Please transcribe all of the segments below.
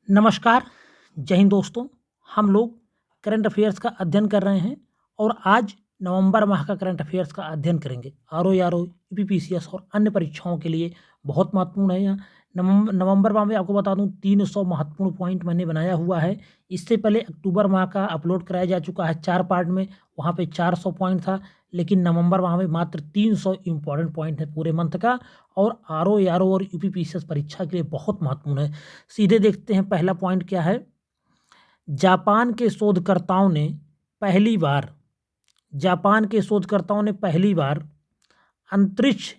नमस्कार, जय हिंद दोस्तों। हम लोग करंट अफेयर्स का अध्ययन कर रहे हैं और आज नवंबर माह का करंट अफेयर्स का अध्ययन करेंगे। आरओ, यूपीपीसीएस और अन्य परीक्षाओं के लिए बहुत महत्वपूर्ण है। यह नवंबर माह में आपको बता दूं 300 महत्वपूर्ण पॉइंट मैंने बनाया हुआ है। इससे पहले अक्टूबर माह का अपलोड कराया जा चुका है 4 पार्ट में, वहाँ पे 400 पॉइंट था, लेकिन नवंबर माह में मात्र 300 इम्पॉर्टेंट पॉइंट है पूरे मंथ का और आरओ और यूपीपीसीएस परीक्षा के लिए बहुत महत्वपूर्ण है। सीधे देखते हैं पहला पॉइंट क्या है। जापान के शोधकर्ताओं ने पहली बार अंतरिक्ष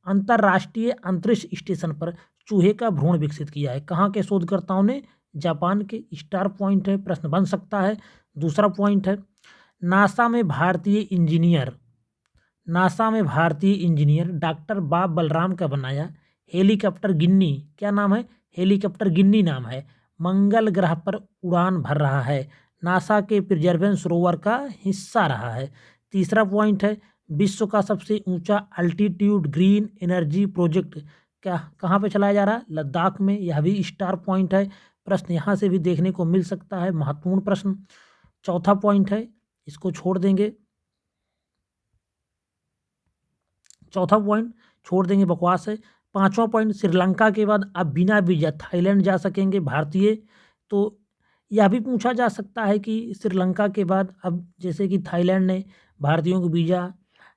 अंतर्राष्ट्रीय अंतरिक्ष स्टेशन पर चूहे का भ्रूण विकसित किया है। कहाँ के शोधकर्ताओं ने? जापान के। स्टार पॉइंट है, प्रश्न बन सकता है। दूसरा पॉइंट है, नासा में भारतीय इंजीनियर डॉक्टर बाब बलराम का बनाया हेलीकॉप्टर गिन्नी, क्या नाम है? हेलीकॉप्टर गिन्नी नाम है, मंगल ग्रह पर उड़ान भर रहा है, नासा के परसेवरेंस रोवर का हिस्सा रहा है। तीसरा पॉइंट है, विश्व का सबसे ऊंचा अल्टीट्यूड ग्रीन एनर्जी प्रोजेक्ट कहाँ पे चलाया जा रहा है? लद्दाख में। यह भी स्टार पॉइंट है, प्रश्न यहाँ से भी देखने को मिल सकता है, महत्वपूर्ण प्रश्न। चौथा पॉइंट है, इसको छोड़ देंगे, बकवास है। पांचवा पॉइंट, श्रीलंका के बाद अब बिना वीजा थाईलैंड जा सकेंगे भारतीय। तो यह भी पूछा जा सकता है कि श्रीलंका के बाद अब जैसे कि थाईलैंड ने भारतीयों को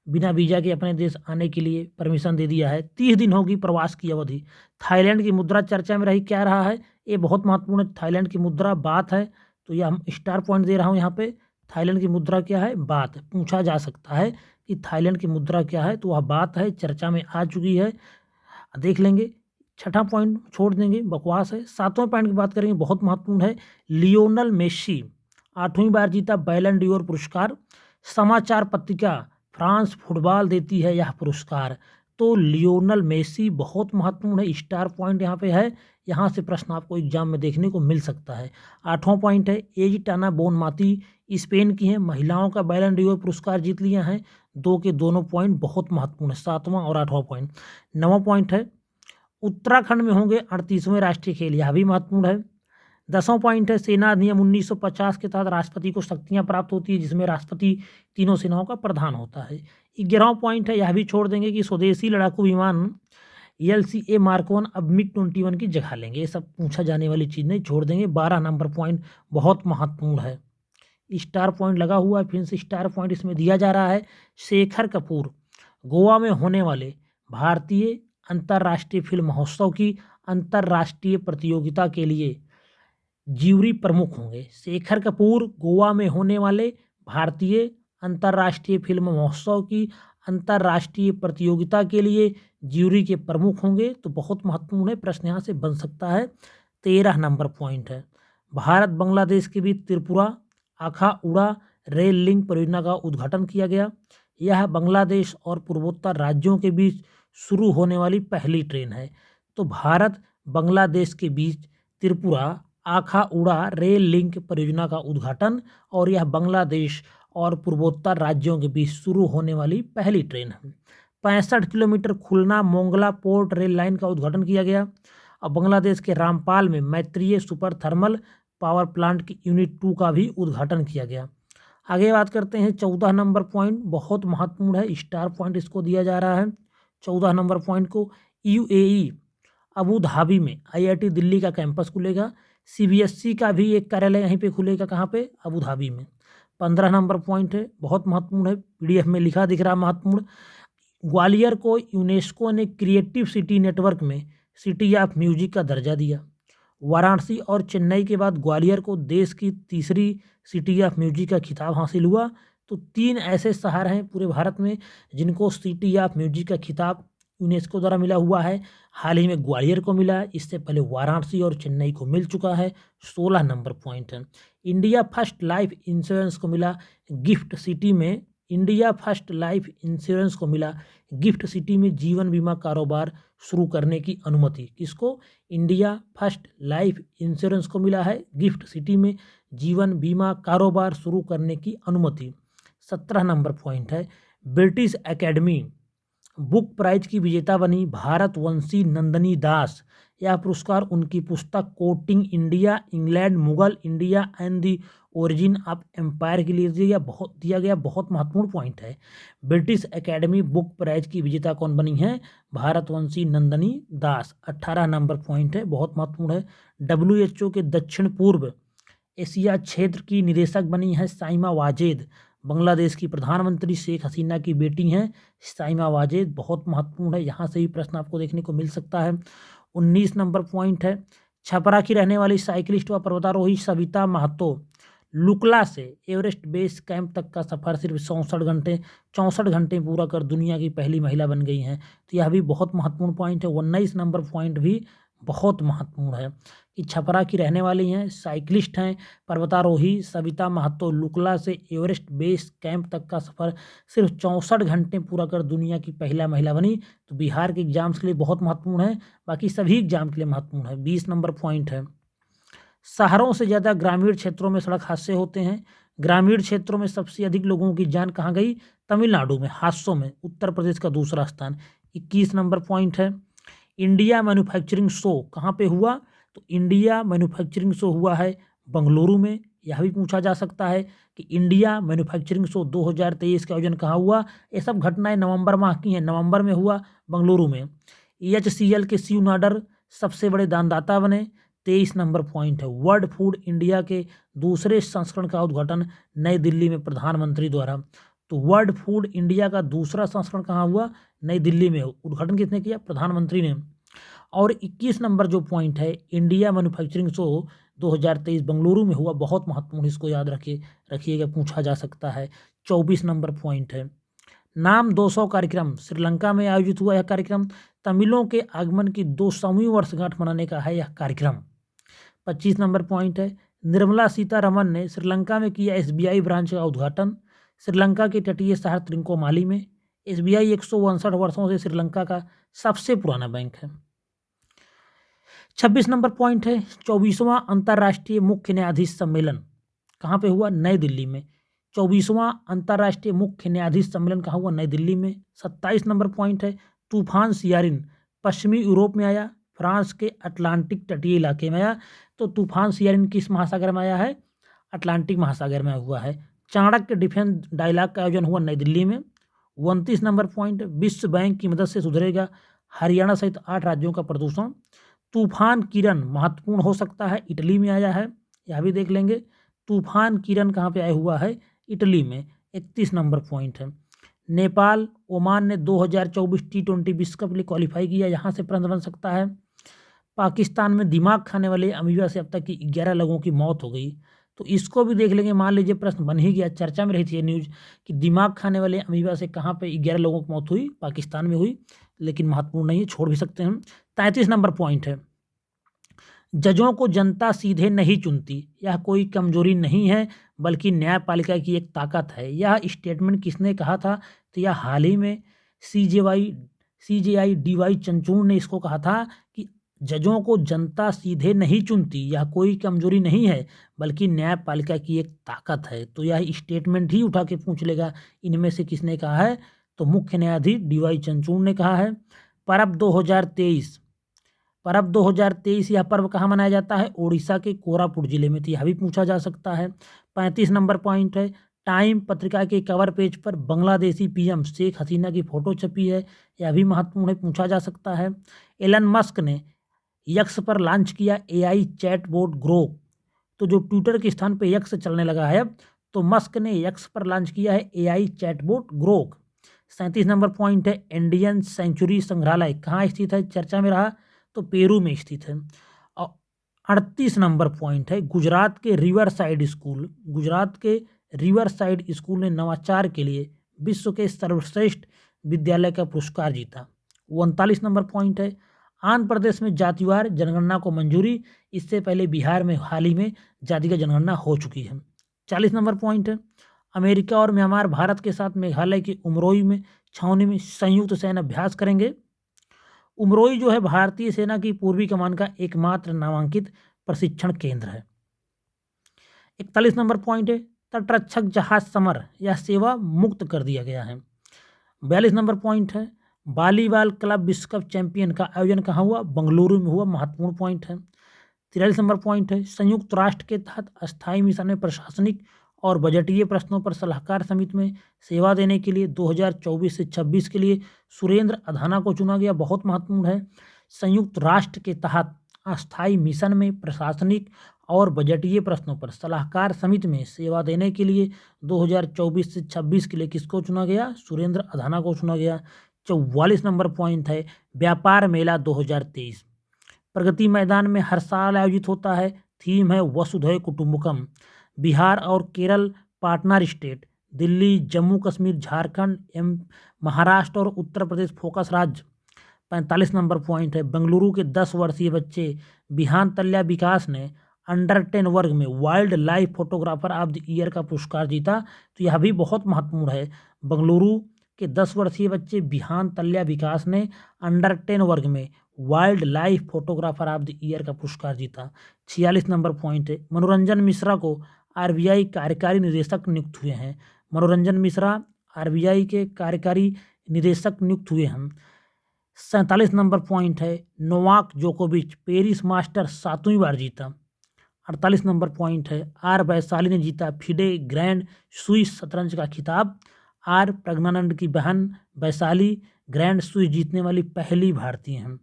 बिना वीजा के अपने देश आने के लिए परमिशन दे दिया है। 30 दिन होगी प्रवास की अवधि। थाईलैंड की मुद्रा चर्चा में रही, क्या रहा है? ये बहुत महत्वपूर्ण है। थाईलैंड की मुद्रा बात है, तो यह हम स्टार पॉइंट दे रहा हूँ यहाँ पे। थाईलैंड की मुद्रा क्या है? बात। पूछा जा सकता है कि थाईलैंड की मुद्रा क्या है, तो वह बात है, चर्चा में आ चुकी है, देख लेंगे। छठा पॉइंट छोड़ देंगे, बकवास है। सातवां पॉइंट की बात करेंगे, बहुत महत्वपूर्ण है। लियोनल मेसी 8वीं बार जीता बैलन डी'ओर पुरस्कार। समाचार पत्रिका फ्रांस फुटबॉल देती है यह पुरस्कार। तो लियोनल मेसी बहुत महत्वपूर्ण है, स्टार पॉइंट यहाँ पे है। यहाँ से प्रश्न आपको एग्जाम में देखने को मिल सकता है। आठवां पॉइंट है, एजिटाना बोनमाती स्पेन की हैं, महिलाओं का बैलन डी'ओर पुरस्कार जीत लिया है। दो के दोनों पॉइंट बहुत महत्वपूर्ण है, सातवां और आठवां पॉइंट। नवां पॉइंट है, उत्तराखंड में होंगे 38वें राष्ट्रीय खेल, यह भी महत्वपूर्ण है। 10वां पॉइंट है, सेना अधिनियम 1950 के तहत राष्ट्रपति को शक्तियां प्राप्त होती है, जिसमें राष्ट्रपति तीनों सेनाओं का प्रधान होता है। 11वां पॉइंट है, यह भी छोड़ देंगे कि स्वदेशी लड़ाकू विमान LCA Mark 1 अब MiG-21 की जगह लेंगे। ये सब पूछा जाने वाली चीज़ नहीं, छोड़ देंगे। 12 नंबर पॉइंट बहुत महत्वपूर्ण है, स्टार पॉइंट लगा हुआ है, फिर से स्टार पॉइंट इसमें दिया जा रहा है। शेखर कपूर गोवा में होने वाले भारतीय अंतर्राष्ट्रीय फिल्म महोत्सव की अंतर्राष्ट्रीय प्रतियोगिता के लिए ज्यूरी प्रमुख होंगे। शेखर कपूर गोवा में होने वाले भारतीय अंतर्राष्ट्रीय फिल्म महोत्सव की अंतर्राष्ट्रीय प्रतियोगिता के लिए ज्यूरी के प्रमुख होंगे, तो बहुत महत्वपूर्ण है, प्रश्न यहाँ से बन सकता है। 13 नंबर पॉइंट है, भारत बांग्लादेश के बीच त्रिपुरा आखा उड़ा रेल लिंक परियोजना का उद्घाटन किया गया। यह बांग्लादेश और पूर्वोत्तर राज्यों के बीच शुरू होने वाली पहली ट्रेन है। तो भारत बांग्लादेश के बीच त्रिपुरा आखा उड़ा रेल लिंक परियोजना का उद्घाटन, और यह बांग्लादेश और पूर्वोत्तर राज्यों के बीच शुरू होने वाली पहली ट्रेन है। 65 किलोमीटर खुलना मोंगला पोर्ट रेल लाइन का उद्घाटन किया गया। और बांग्लादेश के रामपाल में मैत्रीय सुपर थर्मल पावर प्लांट की यूनिट 2 का भी उद्घाटन किया गया। आगे बात करते हैं, 14 नंबर पॉइंट बहुत महत्वपूर्ण है, स्टार पॉइंट इसको दिया जा रहा है। 14 नंबर पॉइंट को, UAE अबू धाबी में IIT दिल्ली का कैंपस खुलेगा। CBSE का भी एक कार्यालय यहीं पे खुलेगा, कहाँ पे? अबू धाबी में। 15 नंबर पॉइंट है, बहुत महत्वपूर्ण है, PDF में लिखा दिख रहा महत्वपूर्ण। ग्वालियर को यूनेस्को ने क्रिएटिव सिटी नेटवर्क में सिटी ऑफ म्यूजिक का दर्जा दिया। वाराणसी और चेन्नई के बाद ग्वालियर को देश की तीसरी सिटी ऑफ म्यूजिक का खिताब हासिल हुआ। तो 3 ऐसे शहर हैं पूरे भारत में जिनको सिटी ऑफ म्यूजिक का खिताब यूनेस्को द्वारा मिला हुआ है। हाल ही में ग्वालियर को मिला है, इससे पहले वाराणसी और चेन्नई को मिल चुका है। 16 नंबर पॉइंट है, इंडिया फर्स्ट लाइफ इंश्योरेंस को मिला गिफ्ट सिटी में। इंडिया फर्स्ट लाइफ इंश्योरेंस को मिला गिफ्ट सिटी में जीवन बीमा कारोबार शुरू करने की अनुमति। किसको? इंडिया फर्स्ट लाइफ इंश्योरेंस को मिला है गिफ्ट सिटी में जीवन बीमा कारोबार शुरू करने की अनुमति। 17 नंबर पॉइंट है, ब्रिटिश एकेडमी बुक प्राइज की विजेता बनी भारतवंशी नंदनी दास। यह पुरस्कार उनकी पुस्तक courting India, England, Mughal India and the origin of empire के लिए दिया गया बहुत महत्वपूर्ण पॉइंट है। ब्रिटिश एकेडमी बुक प्राइज की विजेता कौन बनी है? भारतवंशी नंदिनी दास। 18 नंबर पॉइंट है, बहुत महत्वपूर्ण है। WHO के दक्षिण पूर्व एशिया क्षेत्र की निदेशक बनी है साइमा वाजेद। बांग्लादेश की प्रधानमंत्री शेख हसीना की बेटी हैं साइमा वाजेद, बहुत महत्वपूर्ण है। यहाँ से भी प्रश्न आपको देखने को मिल सकता है। 19 नंबर पॉइंट है, छपरा की रहने वाली साइकिलिस्ट व पर्वतारोही सविता महतो लुकला से एवरेस्ट बेस कैंप तक का सफ़र सिर्फ 64 घंटे पूरा कर दुनिया की पहली महिला बन गई हैं। तो यह भी बहुत महत्वपूर्ण पॉइंट है। 19 नंबर पॉइंट भी बहुत महत्वपूर्ण है कि छपरा की रहने वाली हैं, साइकिलिस्ट हैं, पर्वतारोही सविता महतो लुकला से एवरेस्ट बेस कैंप तक का सफ़र सिर्फ 64 घंटे पूरा कर दुनिया की पहला महिला बनी। तो बिहार के एग्जाम्स के लिए बहुत महत्वपूर्ण है, बाकी सभी एग्जाम के लिए महत्वपूर्ण है। 20 नंबर पॉइंट है, शहरों से ज़्यादा ग्रामीण क्षेत्रों में सड़क हादसे होते हैं। ग्रामीण क्षेत्रों में सबसे अधिक लोगों की जान कहाँ गई? तमिलनाडु में हादसों में। उत्तर प्रदेश का दूसरा स्थान। 21 नंबर पॉइंट है, इंडिया मैन्युफैक्चरिंग शो कहाँ पे हुआ? तो इंडिया मैन्युफैक्चरिंग शो हुआ है बंगलुरु में। यह भी पूछा जा सकता है कि इंडिया मैन्युफैक्चरिंग शो 2023 का आयोजन कहाँ हुआ? ये सब घटनाएं नवंबर माह की हैं, नवंबर में हुआ बंगलुरु में। HCL के शिव नाडर सबसे बड़े दानदाता बने। 23 नंबर पॉइंट है, वर्ल्ड फूड इंडिया के दूसरे संस्करण का उद्घाटन नई दिल्ली में प्रधानमंत्री द्वारा। तो वर्ल्ड फूड इंडिया का दूसरा संस्करण कहाँ हुआ? नई दिल्ली में। उद्घाटन किसने किया? प्रधानमंत्री ने। और 21 नंबर जो पॉइंट है, इंडिया मैन्युफैक्चरिंग शो 2023 बेंगलुरु में हुआ, बहुत महत्वपूर्ण, इसको याद रखिएगा, पूछा जा सकता है। 24 नंबर पॉइंट है, नाम 200 कार्यक्रम श्रीलंका में आयोजित हुआ। यह कार्यक्रम तमिलों के आगमन की 200वीं वर्षगांठ मनाने का है यह कार्यक्रम। 25 नंबर पॉइंट है, निर्मला सीतारमन ने श्रीलंका में किया SBI ब्रांच का उद्घाटन। श्रीलंका के तटीय शहर त्रिंकोमाली में। SBI 162 वर्षों से श्रीलंका का सबसे पुराना बैंक है। 26 नंबर पॉइंट है, 24वां अंतर्राष्ट्रीय मुख्य न्यायाधीश सम्मेलन कहाँ पे हुआ? नई दिल्ली में। 24वां अंतर्राष्ट्रीय मुख्य न्यायाधीश सम्मेलन कहाँ हुआ? नई दिल्ली में। 27 नंबर पॉइंट है, तूफान सियारिन पश्चिमी यूरोप में आया, फ्रांस के अटलांटिक तटीय इलाके में आया। तो तूफान सियारिन किस महासागर में आया है? अटलांटिक महासागर में हुआ है। चाणक्य डिफेंस डायलॉग का आयोजन हुआ नई दिल्ली में। 29 नंबर पॉइंट, विश्व बैंक की मदद से सुधरेगा हरियाणा सहित 8 राज्यों का प्रदूषण। तूफान किरण महत्वपूर्ण हो सकता है, इटली में आया है, यह भी देख लेंगे। तूफान किरण कहाँ पे आया हुआ है? इटली में। 31 नंबर पॉइंट है, नेपाल ओमान ने 2024 T20 विश्व कप के लिए क्वालिफाई किया, यहाँ से प्रश्न बन सकता है। पाकिस्तान में दिमाग खाने वाले अमीबा से अब तक की 11 लोगों की मौत हो गई, तो इसको भी देख लेंगे। मान लीजिए प्रश्न बन ही गया, चर्चा में रही थी ये न्यूज़ कि दिमाग खाने वाले अमीबा से कहाँ पे 11 लोगों की मौत हुई, पाकिस्तान में हुई, लेकिन महत्वपूर्ण नहीं है, छोड़ भी सकते हैं। 33 नंबर पॉइंट है, जजों को जनता सीधे नहीं चुनती, यह कोई कमजोरी नहीं है बल्कि न्यायपालिका की एक ताकत है। यह स्टेटमेंट किसने कहा था? तो यह हाल ही में CJI DY चंचूड़ ने इसको कहा था कि जजों को जनता सीधे नहीं चुनती, यह कोई कमजोरी नहीं है बल्कि न्यायपालिका की एक ताकत है। तो यह स्टेटमेंट ही उठा के पूछ लेगा इनमें से किसने कहा है, तो मुख्य न्यायाधीश DY चंचूड़ ने कहा है। पर्व 2023 यह पर्व कहाँ मनाया जाता है? ओडिशा के कोरापुट जिले में। तो यह भी पूछा जा सकता है। 35 नंबर पॉइंट है, टाइम पत्रिका के कवर पेज पर बांग्लादेशी PM शेख हसीना की फोटो छपी है, यह भी महत्वपूर्ण है, पूछा जा सकता है। एलन मस्क ने यक्स पर लॉन्च किया AI चैटबॉट ग्रोक। तो जो ट्विटर के स्थान पर यक्स चलने लगा है, तो मस्क ने यक्स पर लॉन्च किया है AI chatbot Grok. 37 number point है, इंडियन सेंचुरी संग्रहालय कहाँ स्थित है? चर्चा में रहा, तो पेरू में स्थित है। और 38 नंबर पॉइंट है, गुजरात के रिवर साइड स्कूल ने नवाचार के लिए विश्व के सर्वश्रेष्ठ विद्यालय का पुरस्कार जीता। 39 नंबर पॉइंट है, आंध्र प्रदेश में जातिवार जनगणना को मंजूरी, इससे पहले बिहार में हाल ही में जातिगत जनगणना हो चुकी है। 40 नंबर पॉइंट है, अमेरिका और म्यांमार भारत के साथ मेघालय की उमरोई में छावनी में संयुक्त सैन्य अभ्यास करेंगे। उमरोई जो है भारतीय सेना की पूर्वी कमान का एकमात्र नामांकित प्रशिक्षण केंद्र है। 41 नंबर पॉइंट है, तटरक्षक जहाज समर यह सेवा मुक्त कर दिया गया है। 42 नंबर पॉइंट है, वॉलीबॉल क्लब विश्व कप चैंपियन का आयोजन कहाँ हुआ? बेंगलुरु में हुआ। महत्वपूर्ण पॉइंट है। 43 नंबर पॉइंट है, संयुक्त राष्ट्र के तहत अस्थायी मिशन में प्रशासनिक और बजटीय प्रश्नों पर सलाहकार समिति में सेवा देने के लिए 2024 से 26 के लिए सुरेंद्र अधाना को चुना गया। बहुत महत्वपूर्ण है। संयुक्त राष्ट्र के तहत अस्थायी मिशन में प्रशासनिक और बजटीय प्रश्नों पर सलाहकार समिति में सेवा देने के लिए 2024 से 26 के लिए किसको चुना गया? सुरेंद्र अधाना को चुना गया। 44 नंबर पॉइंट है, व्यापार मेला 2023 प्रगति मैदान में हर साल आयोजित होता है। थीम है वसुधैव कुटुंबकम। बिहार और केरल पार्टनर स्टेट, दिल्ली, जम्मू कश्मीर, झारखंड, महाराष्ट्र और उत्तर प्रदेश फोकस राज्य। 45 नंबर पॉइंट है, बेंगलुरु के 10 वर्षीय बच्चे बिहान तल्या विकास ने अंडर 10 वर्ग में wild life photographer of the year का पुरस्कार जीता। तो यह भी बहुत महत्वपूर्ण है। बेंगलुरु के 10 वर्षीय बच्चे बिहान तल्या विकास ने अंडर 10 वर्ग में wild life photographer of the year का पुरस्कार जीता। 46 नंबर पॉइंट है, मनोरंजन मिश्रा को आरबीआई कार्यकारी निदेशक नियुक्त हुए हैं। मनोरंजन मिश्रा आरबीआई के कार्यकारी निदेशक नियुक्त हुए हैं। 47 नंबर पॉइंट है, नोवाक जोकोविच पेरिस मास्टर 7वीं बार जीता। 48 नंबर पॉइंट है, आर वैशाली ने जीता फिडे ग्रैंड स्विस शतरंज का खिताब। आर प्रज्ञानंद की बहन वैशाली ग्रैंड स्विस जीतने वाली पहली भारतीय हैं।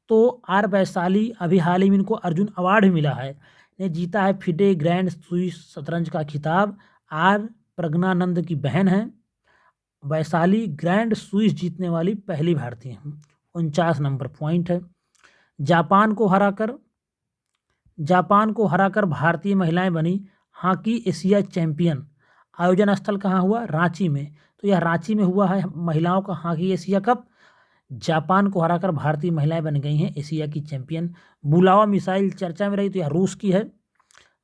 तो आर वैशाली अभी हाल ही में इनको अर्जुन अवार्ड भी मिला है, ने जीता है फिडे ग्रैंड स्विस शतरंज का खिताब। आर प्रज्ञानंद की बहन है वैशाली ग्रैंड स्विस जीतने वाली पहली भारतीय हैं। 49 नंबर पॉइंट है, जापान को हराकर भारतीय महिलाएं बनी हॉकी एशिया चैंपियन। आयोजन स्थल कहाँ हुआ? रांची में। तो यह रांची में हुआ है महिलाओं का हॉकी एशिया कप। जापान को हराकर भारतीय महिलाएं बन गई हैं एशिया की चैंपियन। बुलावा मिसाइल चर्चा में रही, तो यह रूस की है।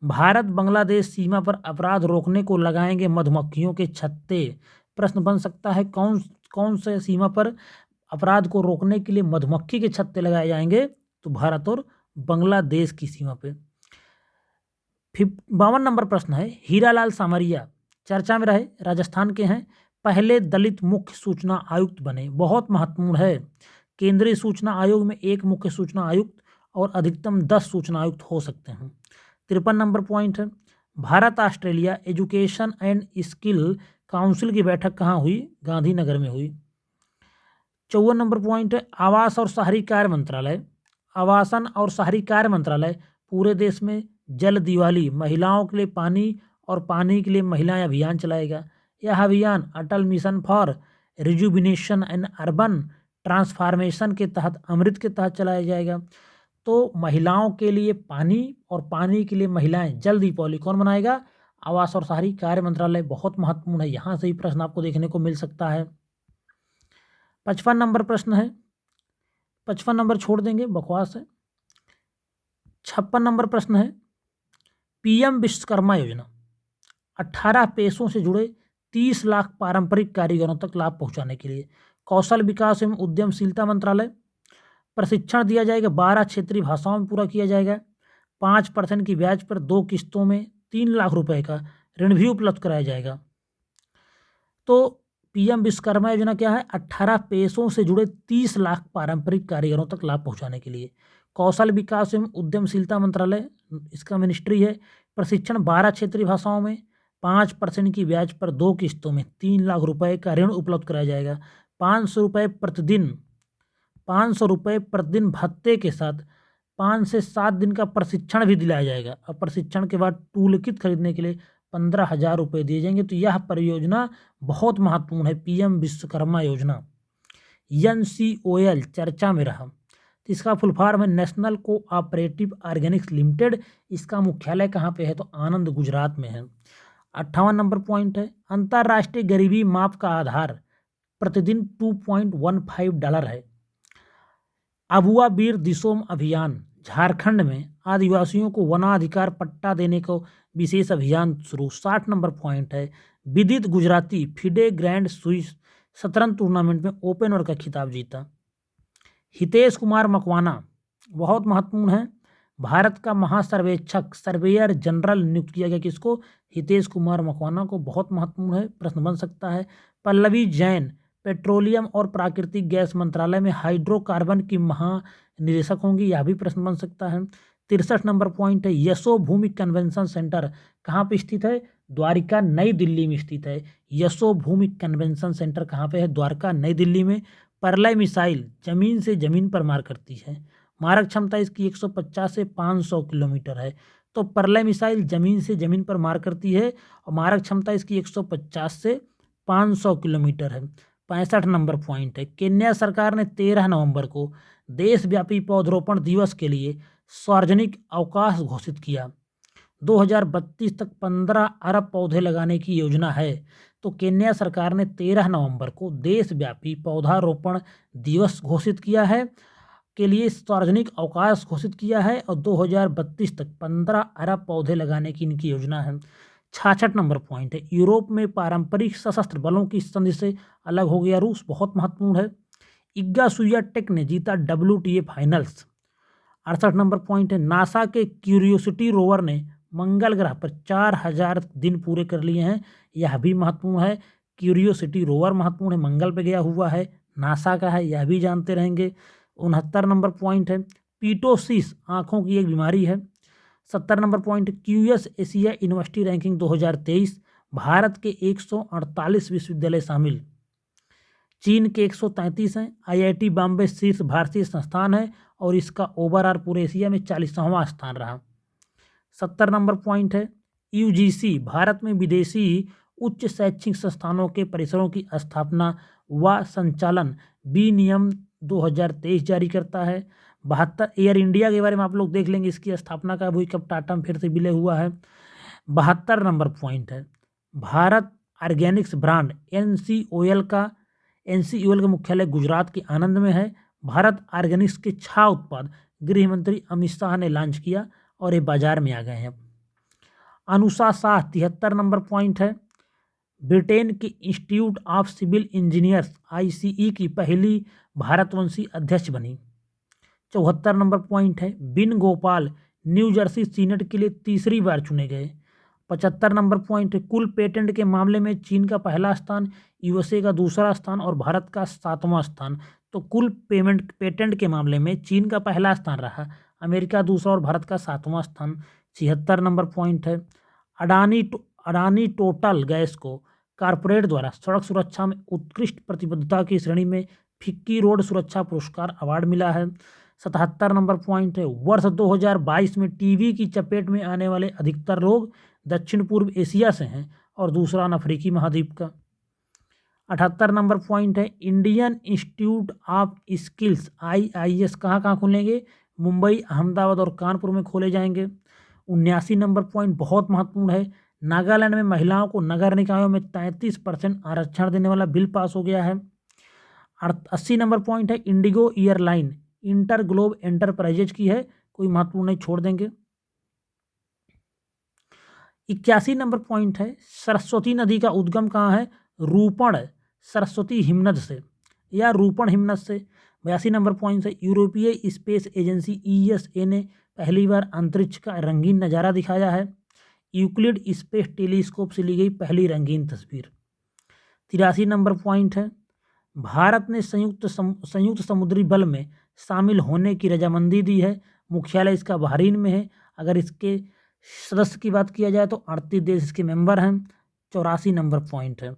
भारत बांग्लादेश सीमा पर अपराध रोकने को लगाएंगे मधुमक्खियों के छत्ते। प्रश्न बन सकता है कौन कौन से सीमा पर अपराध को रोकने के लिए मधुमक्खी के छत्ते लगाए जाएंगे? तो भारत और बांग्लादेश की सीमा पे। 52 नंबर प्रश्न है, हीरालाल सामरिया चर्चा में रहे, राजस्थान के हैं, पहले दलित मुख्य सूचना आयुक्त बने। बहुत महत्वपूर्ण है। केंद्रीय सूचना आयोग में एक मुख्य सूचना आयुक्त और अधिकतम 10 सूचना आयुक्त हो सकते हैं। 53 नंबर पॉइंट है, Bharat Australia education and skill council की बैठक कहाँ हुई? गांधीनगर में हुई। 54 नंबर पॉइंट है, आवास और शहरी कार्य मंत्रालय, आवासन और शहरी कार्य मंत्रालय पूरे देश में जल दिवाली, महिलाओं के लिए पानी और पानी के लिए महिलाएं अभियान चलाएगा। यह अभियान Atal mission for rejuvenation and urban transformation के तहत अमृत के तहत चलाया जाएगा। तो महिलाओं के लिए पानी और पानी के लिए महिलाएं जल दीपावली कौन मनाएगा? आवास और शहरी कार्य मंत्रालय। बहुत महत्वपूर्ण है, यहाँ से ही प्रश्न आपको देखने को मिल सकता है। 55 नंबर प्रश्न है, 55 नंबर छोड़ देंगे, बकवास है। 56 नंबर प्रश्न है, पीएम विश्वकर्मा योजना 18 पेशों से जुड़े 30 लाख पारंपरिक कारीगरों तक लाभ पहुंचाने के लिए कौशल विकास एवं उद्यमशीलता मंत्रालय प्रशिक्षण दिया जाएगा। 12 क्षेत्रीय भाषाओं में पूरा किया जाएगा। 5% की ब्याज पर 2 किस्तों में 3 लाख रुपए का ऋण भी उपलब्ध कराया जाएगा। तो पीएम विश्वकर्मा योजना क्या है? 18 पेशों से जुड़े 30 लाख पारंपरिक कारीगरों तक लाभ पहुंचाने के लिए कौशल विकास एवं उद्यमशीलता मंत्रालय इसका मिनिस्ट्री है। प्रशिक्षण 12 क्षेत्रीय भाषाओं में, 5% की ब्याज पर 2 किस्तों में 3 लाख रुपए का ऋण उपलब्ध कराया जाएगा। 500 रुपये प्रतिदिन भत्ते के साथ 5 से 7 दिन का प्रशिक्षण भी दिलाया जाएगा और प्रशिक्षण के बाद टूल किट खरीदने के लिए 15,000 रुपये दिए जाएंगे। तो यह परियोजना बहुत महत्वपूर्ण है, पीएम विश्वकर्मा योजना। NCOL चर्चा में रहा, तो इसका फुल फॉर्म है नेशनल कोऑपरेटिव ऑर्गेनिक्स लिमिटेड। इसका मुख्यालय कहाँ पे है? तो आनंद, गुजरात में है। 58 नंबर पॉइंट है, अंतर्राष्ट्रीय गरीबी माप का आधार प्रतिदिन $2.15 है। अबुआ बीर दिसोम अभियान, झारखंड में आदिवासियों को वनाधिकार पट्टा देने को विशेष अभियान शुरू। 60 नंबर पॉइंट है, विदित गुजराती फिडे ग्रैंड स्विस शतरंज टूर्नामेंट में ओपनर का खिताब जीता। हितेश कुमार मकवाना बहुत महत्वपूर्ण है, भारत का महासर्वेक्षक सर्वेयर जनरल नियुक्त किया गया। किसको? हितेश कुमार मकवाना को। बहुत महत्वपूर्ण है, प्रश्न बन सकता है। पल्लवी जैन पेट्रोलियम और प्राकृतिक गैस मंत्रालय में हाइड्रोकार्बन की महानिदेशक होंगी, यह भी प्रश्न बन सकता है। 63 नंबर पॉइंट है, यशोभूमि कन्वेंशन सेंटर कहाँ पे स्थित है? द्वारिका नई दिल्ली में स्थित है। यशोभूमि कन्वेंशन सेंटर कहाँ पे है? द्वारका नई दिल्ली में। परलय मिसाइल जमीन से जमीन पर मार करती है। मारक क्षमता इसकी 150 से 500 किलोमीटर है। तो परलय मिसाइल जमीन से जमीन पर मार करती है और मारक क्षमता इसकी 150 से 500 किलोमीटर है। 65 नंबर पॉइंट है, केन्या सरकार ने 13 नवंबर को देशव्यापी पौधरोपण दिवस के लिए सार्वजनिक अवकाश घोषित किया। 2032 तक 15 अरब पौधे लगाने की योजना है। तो केन्या सरकार ने 13 नवंबर को देशव्यापी पौधारोपण दिवस घोषित किया है, के लिए सार्वजनिक अवकाश घोषित किया है और 2032 तक 15 अरब पौधे लगाने की इनकी योजना है। 66 नंबर पॉइंट है, यूरोप में पारंपरिक सशस्त्र बलों की संधि से अलग हो गया रूस, बहुत महत्वपूर्ण है। इग्गा स्वियाटेक ने जीता WTA फाइनल्स। 68 नंबर पॉइंट है, नासा के क्यूरियोसिटी रोवर ने मंगल ग्रह पर 4000 दिन पूरे कर लिए हैं, यह भी महत्वपूर्ण है। क्यूरियोसिटी रोवर महत्वपूर्ण है, मंगल पे गया हुआ है, नासा का है, यह भी जानते रहेंगे। 69 नंबर पॉइंट है, पीटोसिस आँखों की एक बीमारी है। 70 number point, QS Asia university ranking 2023, Bharat के 148 विश्वविद्यालय शामिल, चीन के 133 हैं। IIT बॉम्बे शीर्ष भारतीय संस्थान है और इसका ओवरऑल पूरे एशिया में 40वां स्थान रहा। 70 नंबर पॉइंट है, UGC भारत में विदेशी उच्च शैक्षिक संस्थानों के परिसरों की स्थापना व संचालन विनियम 2023 जारी करता है। 72 एयर इंडिया के बारे में आप लोग देख लेंगे, इसकी स्थापना का हुई कब, टाटा में फिर से विलय हुआ है। 72 नंबर पॉइंट है, भारत ऑर्गेनिक्स ब्रांड NCOL का मुख्यालय गुजरात के आनंद में है। भारत ऑर्गेनिक्स के 6 उत्पाद गृह मंत्री अमित शाह ने लॉन्च किया और ये बाजार में आ गए हैं। अनुषा शाह 73 नंबर पॉइंट है, ब्रिटेन के institute of civil engineers ICE की पहली भारतवंशी अध्यक्ष बनी। 74 नंबर पॉइंट है, बिन गोपाल न्यू जर्सी सीनेट के लिए तीसरी बार चुने गए। 75 नंबर पॉइंट है, कुल पेटेंट के मामले में चीन का पहला स्थान, USA का दूसरा स्थान और भारत का 7वां स्थान। तो कुल पेटेंट के मामले में चीन का पहला स्थान रहा, अमेरिका दूसरा और भारत का 7वां स्थान। 76 नंबर पॉइंट है, अडानी टोटल गैस को कॉरपोरेट द्वारा सड़क सुरक्षा में उत्कृष्ट प्रतिबद्धता की श्रेणी में फिक्की रोड सुरक्षा पुरस्कार अवार्ड मिला है। 77 नंबर पॉइंट है, वर्ष 2022 में टीबी की चपेट में आने वाले अधिकतर लोग दक्षिण पूर्व एशिया से हैं और दूसरा अफ्रीकी महाद्वीप का। 78 नंबर पॉइंट है, Indian institute of skills IIS कहाँ खुलेंगे? मुंबई, अहमदाबाद और कानपुर में खोले जाएंगे। 79 नंबर पॉइंट बहुत महत्वपूर्ण है, नागालैंड में महिलाओं को नगर निकायों में 33% आरक्षण देने वाला बिल पास हो गया है। 80 नंबर पॉइंट है, Indigo airline inter globe enterprises की है, कोई महत्वपूर्ण नहीं, छोड़ देंगे। 81 नंबर पॉइंट है, सरस्वती नदी का उद्गम कहाँ है? रूपण सरस्वती हिमनद से या रूपण हिमनद से। 82 नंबर पॉइंट से, यूरोपीय स्पेस एजेंसी ESA ने पहली बार अंतरिक्ष का रंगीन नज़ारा दिखाया है। यूक्लिड स्पेस टेलीस्कोप से ली गई पहली रंगीन तस्वीर। 83 नंबर पॉइंट है, भारत ने संयुक्त समुद्री बल में शामिल होने की रजामंदी दी है, मुख्यालय इसका बहरीन में है। अगर इसके सदस्य की बात किया जाए तो 38 देश इसके मेंबर हैं। 84 नंबर पॉइंट है,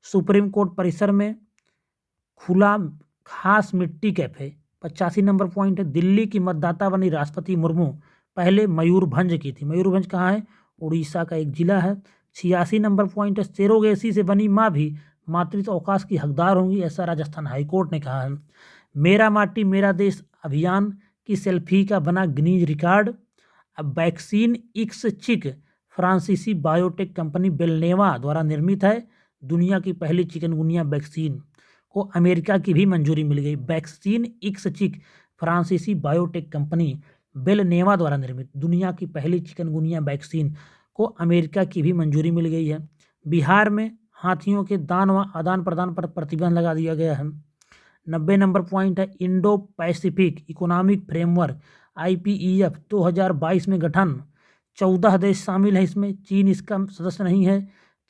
सुप्रीम कोर्ट परिसर में खुला खास मिट्टी कैफे। 85 नंबर पॉइंट है, दिल्ली की मतदाता बनी राष्ट्रपति मुर्मू पहले मयूरभंज की थी। मयूरभंज कहाँ है? उड़ीसा का एक जिला है। 86 नंबर पॉइंट है, सेरोगेसी से बनी माँ भी मातृत्व अवकाश की हकदार होंगी, ऐसा राजस्थान हाईकोर्ट ने कहा है। मेरा माटी मेरा देश अभियान की सेल्फी का बना गिनीज रिकॉर्ड। अब वैक्सीन IXCHIQ फ्रांसीसी बायोटेक कंपनी बेलनेवा द्वारा निर्मित है। दुनिया की पहली चिकनगुनिया वैक्सीन को अमेरिका की भी मंजूरी मिल गई। वैक्सीन IXCHIQ फ्रांसीसी बायोटेक कंपनी बेलनेवा द्वारा निर्मित दुनिया की पहली चिकनगुनिया वैक्सीन को अमेरिका की भी मंजूरी मिल गई है। बिहार में हाथियों के दान व आदान प्रदान पर प्रतिबंध लगा दिया गया है। 90 नंबर पॉइंट है, Indo Pacific economic framework IPEF 2022 में गठन। 14 देश शामिल हैं इसमें, चीन इसका सदस्य नहीं है।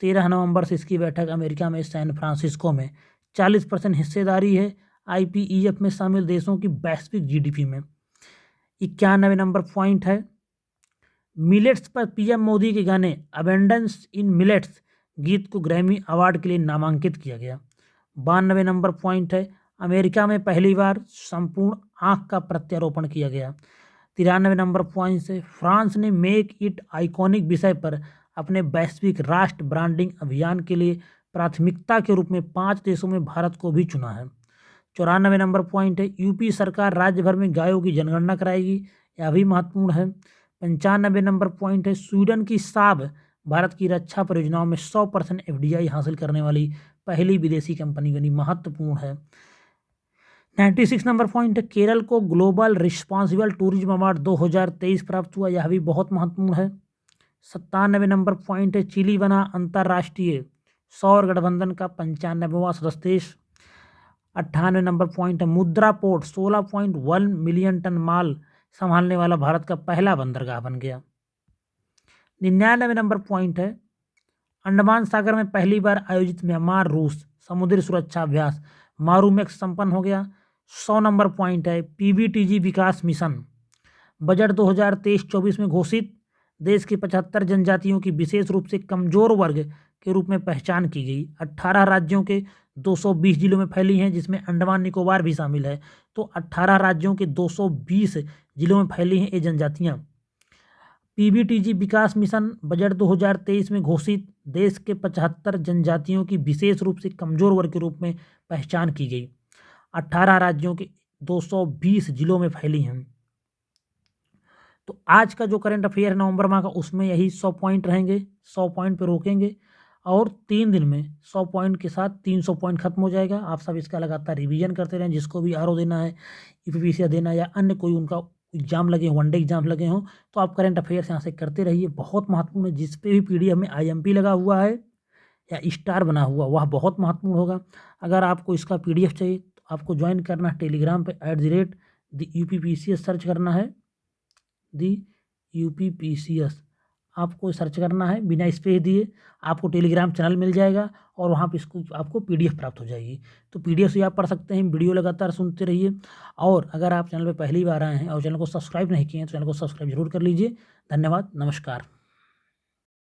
13 नवंबर से इसकी बैठक अमेरिका में सैन फ्रांसिस्को में 40% हिस्सेदारी है IPEF में शामिल देशों की वैश्विक GDP में। 91 नंबर पॉइंट है, मिलेट्स पर PM मोदी के गाने अबेंडेंस इन मिलेट्स गीत को ग्रैमी अवार्ड के लिए नामांकित किया गया। 92 नंबर पॉइंट है, अमेरिका में पहली बार संपूर्ण आँख का प्रत्यारोपण किया गया। 93 नंबर पॉइंट से फ्रांस ने मेक इट आइकॉनिक विषय पर अपने वैश्विक राष्ट्र ब्रांडिंग अभियान के लिए प्राथमिकता के रूप में 5 देशों में भारत को भी चुना है। 94 नंबर पॉइंट है, यूपी सरकार राज्य भर में गायों की जनगणना कराएगी, यह भी महत्वपूर्ण है। 95 नंबर पॉइंट है, स्वीडन की साब भारत की रक्षा परियोजनाओं में 100% FDI हासिल करने वाली पहली विदेशी कंपनी बनी, महत्वपूर्ण है। 96 नंबर पॉइंट है, केरल को ग्लोबल रिस्पॉन्सिबल टूरिज्म अवार्ड 2023 प्राप्त हुआ, यह भी बहुत महत्वपूर्ण है। 97 नंबर पॉइंट है, चिली बना अंतर्राष्ट्रीय सौर गठबंधन का 95वां सदस्य देश। 98 नंबर पॉइंट है, मुद्रा पोर्ट 16.1 मिलियन टन माल संभालने वाला भारत का पहला बंदरगाह बन गया। 99 नंबर पॉइंट है, अंडमान सागर में पहली बार आयोजित म्यांमार रूस समुद्री सुरक्षा अभ्यास मारूमेक्स संपन्न हो गया। 100 नंबर पॉइंट है, PBTG विकास मिशन बजट 2023-24 में घोषित देश की 75 जनजातियों की विशेष रूप से कमजोर वर्ग के रूप में पहचान की गई। 18 राज्यों के 220 जिलों में फैली हैं, जिसमें अंडमान निकोबार भी शामिल है। तो 18 राज्यों के 220 जिलों में फैली हैं ये जनजातियाँ। PBTG विकास मिशन बजट 2023 में घोषित देश के 75 जनजातियों की विशेष रूप से कमजोर वर्ग के रूप में पहचान की गई। 18 राज्यों के 220 जिलों में फैली हैं। तो आज का जो करंट अफेयर है नवंबर माह का, उसमें यही 100 पॉइंट रहेंगे। 100 पॉइंट पे रोकेंगे और 3 दिन में 100 पॉइंट के साथ 300 पॉइंट खत्म हो जाएगा। आप सब इसका लगातार रिवीजन करते रहें। जिसको भी RO देना है, UPPCS देना है या अन्य कोई उनका एग्जाम लगे हों, वनडे एग्जाम लगे हों, तो आप करंट अफेयर्स यहाँ से करते रहिए। बहुत महत्वपूर्ण है। जिस पे भी PDF में IMP लगा हुआ है या स्टार बना हुआ, वह बहुत महत्वपूर्ण होगा। अगर आपको इसका PDF चाहिए तो आपको ज्वाइन करना है टेलीग्राम पे @ UPPCS सर्च करना है, UPPCS आपको सर्च करना है, बिना स्पेस दिए आपको टेलीग्राम चैनल मिल जाएगा और वहाँ पे इसको आपको PDF प्राप्त हो जाएगी। तो PDF से आप पढ़ सकते हैं। वीडियो लगातार सुनते रहिए और अगर आप चैनल पे पहली बार आए हैं और चैनल को सब्सक्राइब नहीं किए हैं तो चैनल को सब्सक्राइब जरूर कर लीजिए। धन्यवाद, नमस्कार।